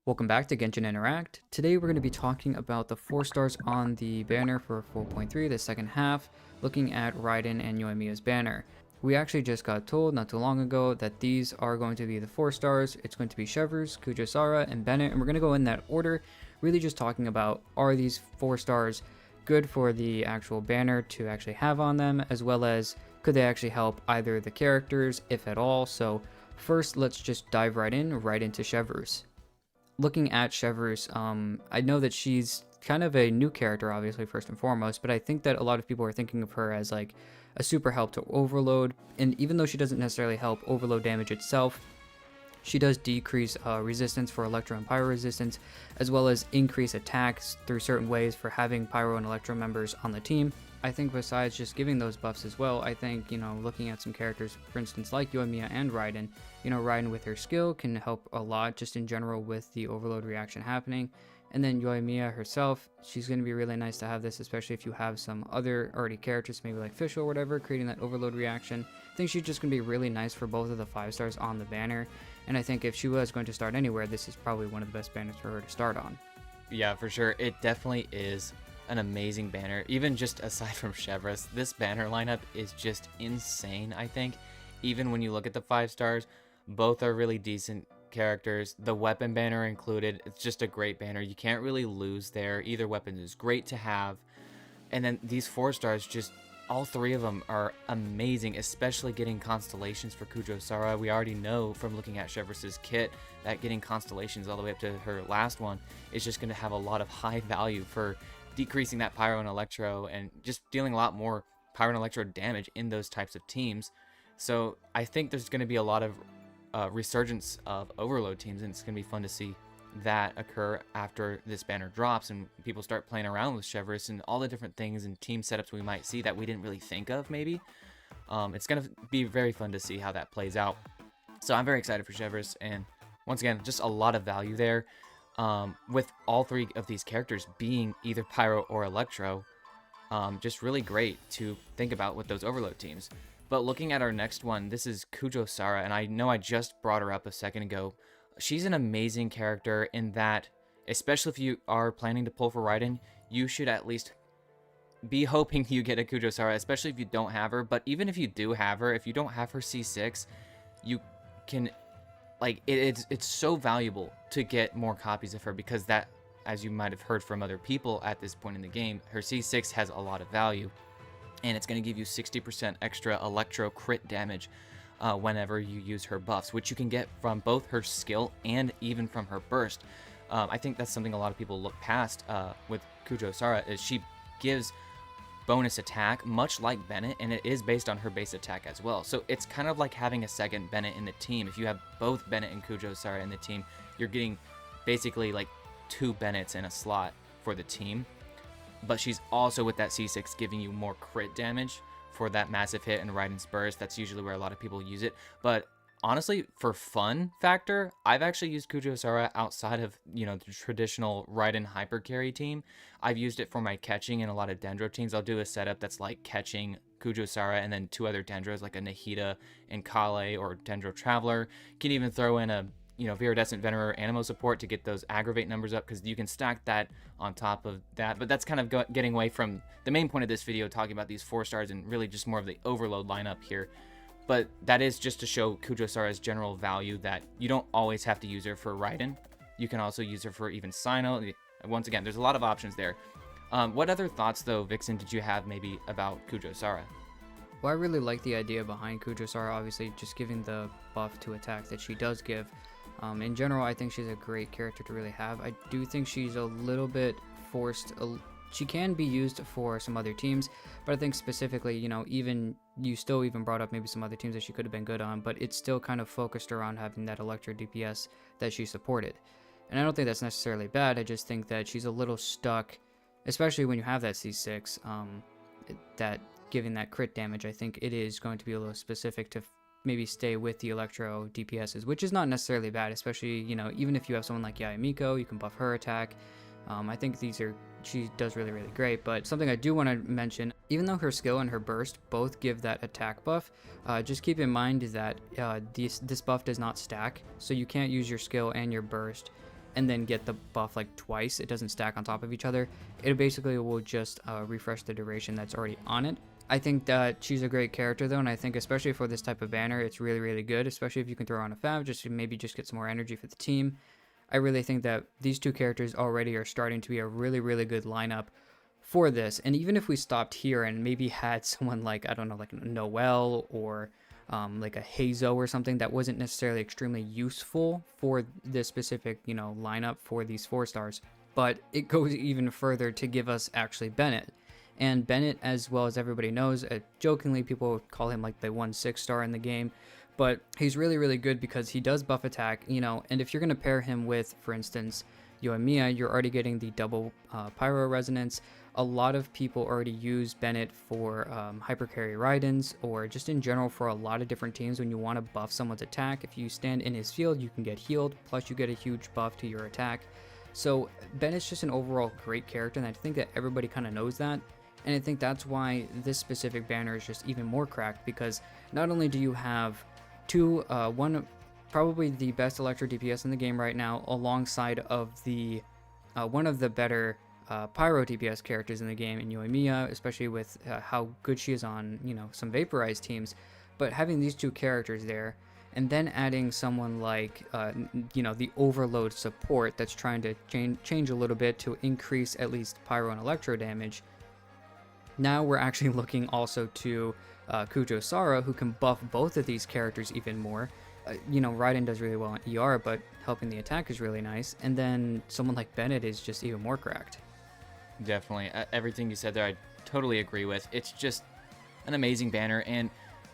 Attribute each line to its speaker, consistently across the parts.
Speaker 1: Welcome back to Genshin Interact. Today we're going to be talking about the 4 stars on the banner for 4.3, the second half, looking at Raiden and Yoimiya's banner. We actually just got told not too long ago that these are going to be the 4 stars. It's going to be Chevreuse, Kujou Sara, and Bennett, and we're going to go in that order, really just talking about are these 4 stars good for the actual banner to actually have on them, as well as could they actually help either the characters, if at all. So first, let's just dive right into Chevreuse. Looking at Chevreuse, I know that she's kind of a new character, obviously, first and foremost, but I think that a lot of people are thinking of her as like a super help to Overload, and even though she doesn't necessarily help Overload damage itself, she does decrease resistance for Electro and Pyro resistance, as well as increase attacks through certain ways for having Pyro and Electro members on the team. I think besides just giving those buffs as well, I think, looking at some characters, for instance, like Yoimiya and Raiden, Raiden with her skill can help a lot just in general with the overload reaction happening. And then Yoimiya herself, she's going to be really nice to have this, especially if you have some other already characters, maybe like Fish or whatever, creating that overload reaction. I think she's just going to be really nice for both of the 5 stars on the banner. And I think if she was going to start anywhere, this is probably one of the best banners for her to start on.
Speaker 2: Yeah, for sure. It definitely is an amazing banner. Even just aside from Chevreuse, this banner lineup is just insane, I think. Even when you look at the 5 stars, both are really decent characters. The weapon banner included, it's just a great banner. You can't really lose there. Either weapon is great to have. And then these 4 stars, just all 3 of them are amazing, especially getting constellations for Kujou Sara. We already know from looking at Chevreuse's kit that getting constellations all the way up to her last one is just going to have a lot of high value for decreasing that Pyro and Electro and just dealing a lot more Pyro and Electro damage in those types of teams. So I think there's going to be a lot of resurgence of Overload teams, and it's going to be fun to see that occur after this banner drops and people start playing around with Chevreuse and all the different things and team setups we might see that we didn't really think of maybe. It's going to be very fun to see how that plays out. So I'm very excited for Chevreuse, and once again, just a lot of value there. With all 3 of these characters being either Pyro or Electro, just really great to think about with those Overload teams. But looking at our next one, this is Kujou Sara, and I know I just brought her up a second ago. She's an amazing character in that, especially if you are planning to pull for Raiden, you should at least be hoping you get a Kujou Sara, especially if you don't have her. But even if you do have her, if you don't have her C6, you can, like, it's so valuable to get more copies of her, because that, as you might have heard from other people at this point in the game, her C6 has a lot of value, and it's going to give you 60% extra Electro crit damage whenever you use her buffs, which you can get from both her skill and even from her burst. I think that's something a lot of people look past with Kujou Sara, is she gives bonus attack, much like Bennett, and it is based on her base attack as well. So it's kind of like having a second Bennett in the team. If you have both Bennett and Kujou Sara in the team, you're getting basically like 2 Bennetts in a slot for the team. But she's also, with that C6, giving you more crit damage for that massive hit and Raiden's burst. That's usually where a lot of people use it. But honestly, for fun factor, I've actually used Kujou Sara outside of, the traditional Raiden hyper carry team. I've used it for my catching in a lot of Dendro teams. I'll do a setup that's like catching Kujou Sara and then 2 other Dendros, like a Nahida and Kale or Dendro Traveler. Can even throw in a Viridescent Venerer Animo support to get those aggravate numbers up, because you can stack that on top of that. But that's kind of getting away from the main point of this video, talking about these 4 stars and really just more of the Overload lineup here. But that is just to show Kujou Sara's general value, that you don't always have to use her for Raiden. You can also use her for even Sino. Once again, there's a lot of options there. What other thoughts, though, Vixen, did you have maybe about Kujou Sara?
Speaker 1: Well, I really like the idea behind Kujou Sara, obviously just giving the buff to attack that she does give. In general, I think she's a great character to really have. I do think she's a little bit forced. She can be used for some other teams, but I think specifically, even you still even brought up maybe some other teams that she could have been good on, but it's still kind of focused around having that Electro DPS that she supported. And I don't think that's necessarily bad. I just think that she's a little stuck, especially when you have that C6, that giving that crit damage. I think it is going to be a little specific to maybe stay with the Electro DPSs, which is not necessarily bad, especially, even if you have someone like Yoimiya, you can buff her attack. I think she does really, really great. But something I do want to mention, even though her skill and her burst both give that attack buff, just keep in mind that this buff does not stack, so you can't use your skill and your burst and then get the buff like twice. It doesn't stack on top of each other. It basically will just refresh the duration that's already on it. I think that she's a great character though, and I think especially for this type of banner, it's really, really good, especially if you can throw on a Fav just to maybe just get some more energy for the team. I really think that these two characters already are starting to be a really, really good lineup for this. And even if we stopped here and maybe had someone like, I don't know, like Noelle or like a Hazo or something that wasn't necessarily extremely useful for this specific, lineup for these 4-stars. But it goes even further to give us actually Bennett. And Bennett, as well as everybody knows, jokingly people call him like the 1/6-star in the game. But he's really, really good because he does buff attack, and if you're going to pair him with, for instance, Yoimiya, you're already getting the double pyro resonance. A lot of people already use Bennett for hyper carry Raidens, or just in general for a lot of different teams when you want to buff someone's attack. If you stand in his field, you can get healed, plus you get a huge buff to your attack. So Bennett's just an overall great character, and I think that everybody kind of knows that. And I think that's why this specific banner is just even more cracked, because not only do you have one probably the best Electro DPS in the game right now, alongside of the one of the better Pyro DPS characters in the game in Yoimiya, especially with how good she is on some vaporized teams. But having these two characters there, and then adding someone like the overload support that's trying to change a little bit to increase at least Pyro and Electro damage. Now we're actually looking also to Kujou Sara, who can buff both of these characters even more. Raiden does really well in ER, but helping the attack is really nice. And then someone like Bennett is just even more cracked.
Speaker 2: Definitely. Everything you said there, I totally agree with. It's just an amazing banner. And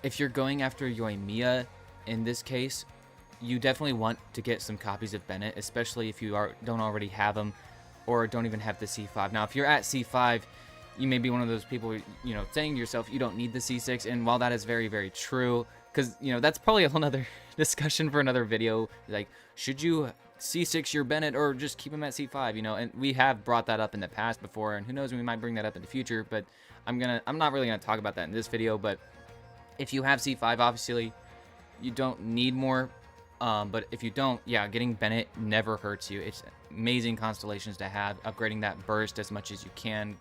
Speaker 2: if you're going after Yoimiya in this case, you definitely want to get some copies of Bennett, especially if you don't already have them or don't even have the C5. Now, if you're at C5, you may be one of those people, saying to yourself, you don't need the C6. And while that is very, very true, because, that's probably a whole nother discussion for another video. Like, should you C6 your Bennett or just keep him at C5, and we have brought that up in the past before, and who knows, we might bring that up in the future, but I'm not really going to talk about that in this video. But if you have C5, obviously, you don't need more. But if you don't, yeah, getting Bennett never hurts you. It's amazing constellations to have, upgrading that burst as much as you can.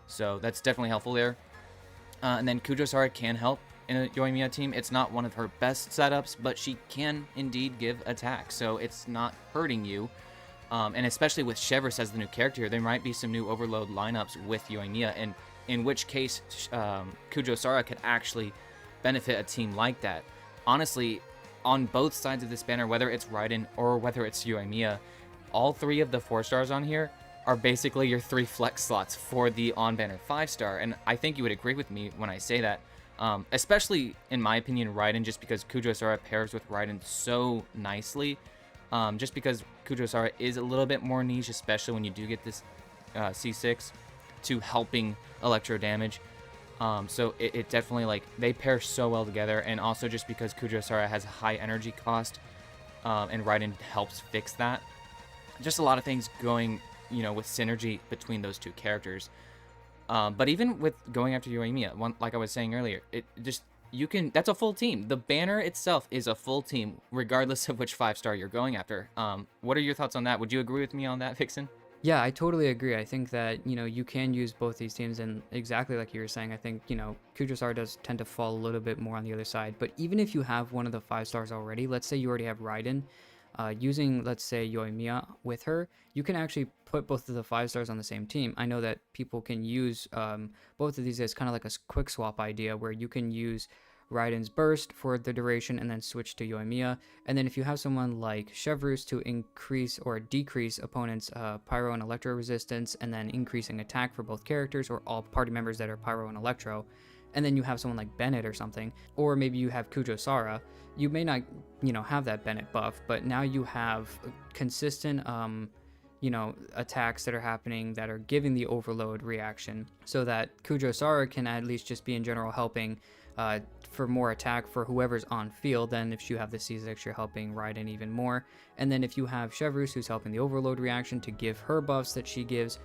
Speaker 2: So that's definitely helpful there. And then Kujou Sara can help in a Yoimiya team. It's not one of her best setups, but she can indeed give attack, so it's not hurting you. And especially with Chevreuse as the new character, there might be some new overload lineups with Yoimiya, and in which case Kujou Sara could actually benefit a team like that. Honestly, on both sides of this banner, whether it's Raiden or whether it's Yoimiya, all three of the 4-stars on here are basically your 3 flex slots for the on-banner 5-star, and I think you would agree with me when I say that. Especially, in my opinion, Raiden, just because Kujou Sara pairs with Raiden so nicely. Just because Kujou Sara is a little bit more niche, especially when you do get this C6 to helping electro damage. So it definitely, they pair so well together. And also just because Kujou Sara has a high energy cost, and Raiden helps fix that. Just a lot of things going, with synergy between those two characters. But even with going after Yoimiya, like I was saying earlier, that's a full team. The banner itself is a full team, regardless of which 5-star you're going after. What are your thoughts on that? Would you agree with me on that, Vixen?
Speaker 1: Yeah, I totally agree. I think that, you can use both these teams, and exactly like you were saying, I think, Kujou Sara does tend to fall a little bit more on the other side. But even if you have one of the 5-stars already, let's say you already have Raiden, using, let's say, Yoimiya with her, you can actually put both of the 5-stars on the same team. I know that people can use both of these as kind of like a quick swap idea, where you can use Raiden's burst for the duration and then switch to Yoimiya. And then if you have someone like Chevreuse to increase or decrease opponents' pyro and electro resistance, and then increasing attack for both characters or all party members that are pyro and electro, and then you have someone like Bennett or something, or maybe you have Kujou Sara, you may not, have that Bennett buff, but now you have consistent, attacks that are happening that are giving the overload reaction, so that Kujou Sara can at least just be in general helping for more attack for whoever's on field. Then if you have the C6, you're helping Raiden even more. And then if you have Chevreuse, who's helping the overload reaction to give her buffs that she gives,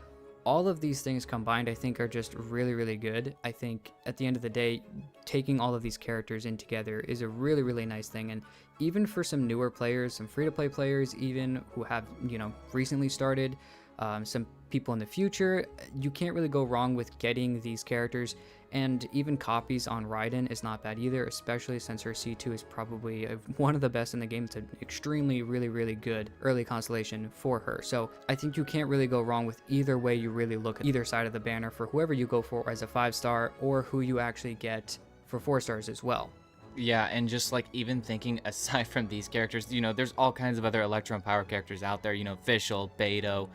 Speaker 1: all of these things combined, I think, are just really, really good. I think at the end of the day, taking all of these characters in together is a really, really nice thing. And even for some newer players, some free-to-play players even who have, recently started, some people in the future, you can't really go wrong with getting these characters. And even copies on Raiden is not bad either, especially since her C2 is probably one of the best in the game. It's an extremely, really, really good early constellation for her. So I think you can't really go wrong with either way you really look at either side of the banner for whoever you go for as a 5-star or who you actually get for 4 stars as well.
Speaker 2: Yeah, and just like even thinking aside from these characters, there's all kinds of other Electro and Power characters out there, Fischl, Beidou,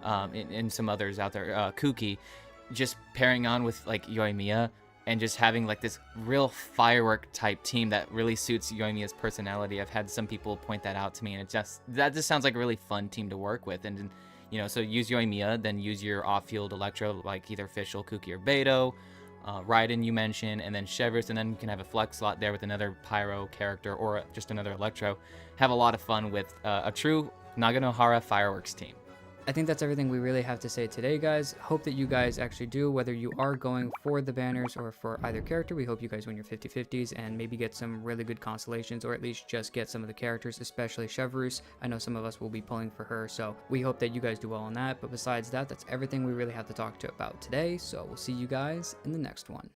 Speaker 2: and some others out there, Kuki, just pairing on with like Yoimiya and just having like this real firework type team that really suits Yoimiya's personality. I've had some people point that out to me, and that just sounds like a really fun team to work with. And so use Yoimiya, then use your off-field Electro like either Fischl, Kuki, or Beidou. Raiden you mentioned, and then Chevreuse, and then you can have a flex slot there with another Pyro character or just another Electro. Have a lot of fun with a true Naganohara fireworks team.
Speaker 1: I think that's everything we really have to say today, guys. Hope that you guys actually do, whether you are going for the banners or for either character. We hope you guys win your 50-50s and maybe get some really good constellations, or at least just get some of the characters, especially Chevreuse. I know some of us will be pulling for her, so we hope that you guys do well on that. But besides that, that's everything we really have to talk about today. So we'll see you guys in the next one.